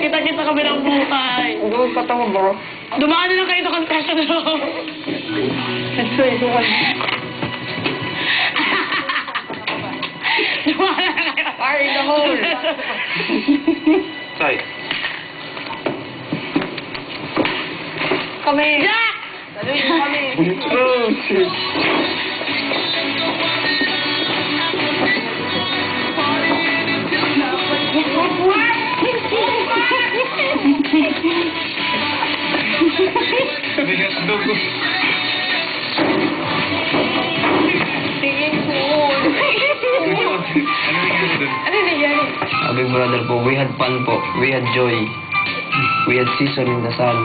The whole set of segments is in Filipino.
Kita-kita kami ng buhay. Doon pa tama ba? Dumaan na lang kayo sa confession room. Dumaan na lang kayo. Fire in the hole. Say. Kami. Jack! Saluhin mo kami. Oh, shit. Bigat dugo. Tingin po. Ano nangyari? Big Brother po, we had fun po. We had joy. We had season in the sun.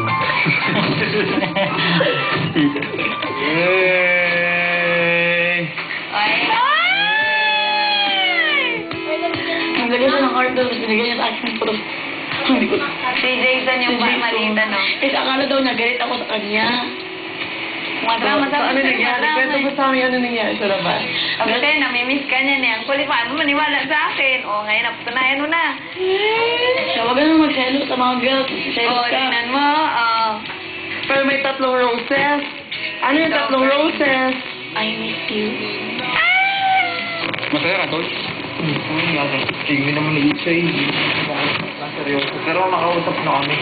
Yay! Naglagay siya ng heart doon, tapos binigay niya sa akin ng proof. Hindi ko... Si Jason yung Si Jason. malita, no? Kasi akala daw niya, galit ako sa kanya. Mga drama sa Ano nangyari? Kwento mo sa amin ano nangyari sa labas. Kasi namimiss ka niya niya. Ang kulit pa, ano maniwala sa akin? O, ngayon napatunayan mo na. Siya, wag ka nang magselo sa mga girls. Selos O, ka. tingnan mo. Pero may 3 roses. Ano yung 3 roses? I miss you. Masaya ka, Tol? Tingin naman ni Isay. Seryoso. Pero nakausap na kami.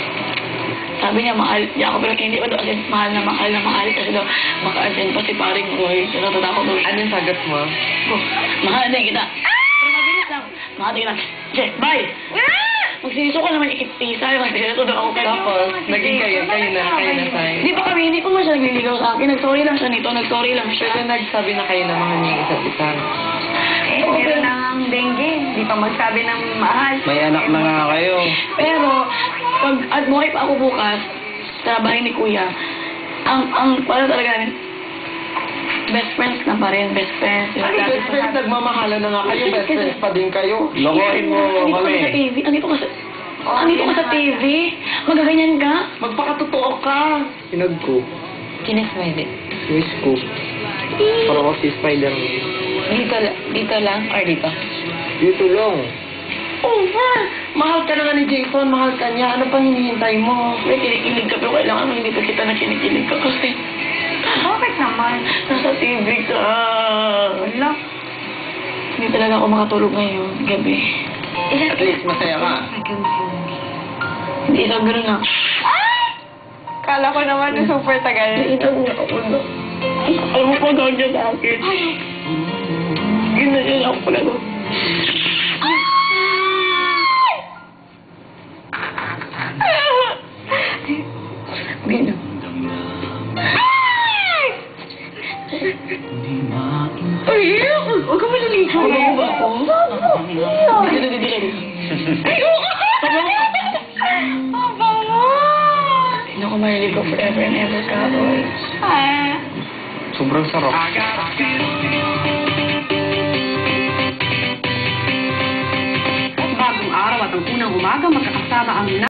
Sabi niya, mahal niya ako, pero hindi pa daw kasi mahal na mahal. Kasi daw, maka-attend pa si paring Roy. Pero natatakot daw siya. Anong sagot mo? Oh, mahal na kita. Pero mabilis lang. Mahal na kita. Che, bye! Magsisiso ka naman ikit-tisay. Kasi ito daw ako kayo. Tapos, naging kayo na tayo. Hindi pa kami, hindi ko man siya nagliligaw sa akin. Nag-sorry lang siya nito, nag-sorry lang siya. Pero nagsabi na kayo na mahal niyo yung isa't isa. Meron ng dengue. Hindi pa magsabi ng mahal. May anak na nga kayo. Pero, pag at buhay pa ako bukas, sa bahay ni Kuya, ang pala talaga namin, best friends na pa rin, best friends. Ano best friends? Nagmamahala na nga kayo. Best friends pa din kayo. Lokohin mo Andito ka kami. sa TV, andito ka sa TV, magaganyan ka. Magpakatotoo ka. Sinod ko. Kinismede. Miss ko. Para ko si Spider-Man. Dito lang or dito? Dito lang. Over! Mahal ka na nga ni Jason, mahal ka niya. Ano pang hinihintay mo? May kinikilig ka, pero kailangan mo hindi pa kita na kinikilig ka kasi Bakit naman? nasa TV ka. Wala. Hindi talaga ako makatulog ngayon, gabi. At least masaya ka. Hindi isang gano'n lang. Kala ko naman na super tagal. Hindi isang ako na. Alam mo pa gawin niya sa akin. Ginanyan ako pala doon. Gino. Ay, huwag ka maliligo. Huwag ba ako? Hindi ka nadidilig. Hindi ako maliligo forever and ever ka, boy. Sobrang sarap. Bagong araw at ang unang umaga magkakasama ang